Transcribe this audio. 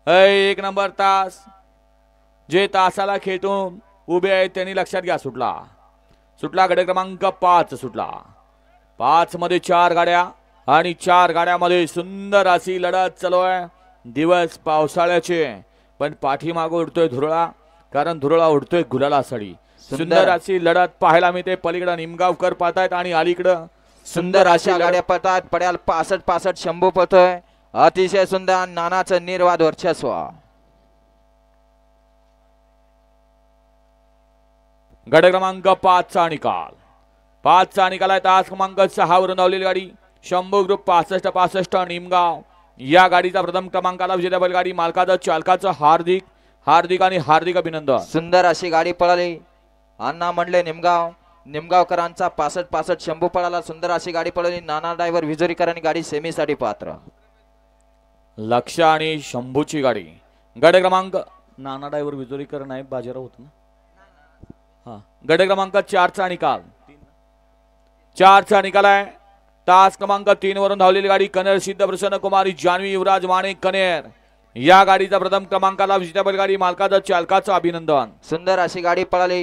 एक नंबर तास जे तासाला खेळून उभे आहेत त्यांनी लक्षात घ्या. सुटला सुटला गट क्रमांक 5 सुटला. 5 मध्ये 4 गाड्या आणि 4 गाड्यामध्ये सुंदर अशी लढत चालू आहे. दिवस पावसाळ्याचे पण पाठीमागं उडतोय धुरळा, कारण धुरळा उडतोय गुलालासाठी. सुंदर अशी लढत पाहायला मिळते. पलीकडे निमगावकर पाहतायत आणि अलीकडं सुंदर अशा गाड्या पळतात. पड्याल 65 शंभू पळतोय. अतिशय सुंदर नानाचं निर्वाद वर्चस्व. गट क्रमांक 5 चा निकाल. 5 चा निकाल आहे. तास क्रमांक 6 वरून धावलेली गाडी शंभू ग्रुप 65 निमगाव. या गाडीचा प्रथम क्रमांकाला विजेता बैलगाडी मालकाचं चालकाचं हार्दिक हार्दिक आणि हार्दिक अभिनंदन. सुंदर अशी गाडी पळाली. अण्णा म्हणले निमगावकरांचा 65 शंभू पळाला. सुंदर अशी गाडी पळाली. नाना ड्रायव्हर विजोरीकरांनी गाडी सेमीसाठी पात्र. लक्ष आणि शंभूची गाडी. गट क्रमांक नाना ड्रायव्हर विजोरीकर नाही बाजीराव होत ना. हा गट क्रमांक 4 चा निकाल. 4 चा निकाल आहे. तास क्रमांक 3 वरून धावलेली गाडी कनेर सिद्ध प्रसन्न कुमारी जान्हवी युवराज माणिक कनेर. या गाडीचा प्रथम क्रमांकाला विजेता बैलगाडी मालकाचं चालकाचं अभिनंदन. सुंदर अशी गाडी पळाली.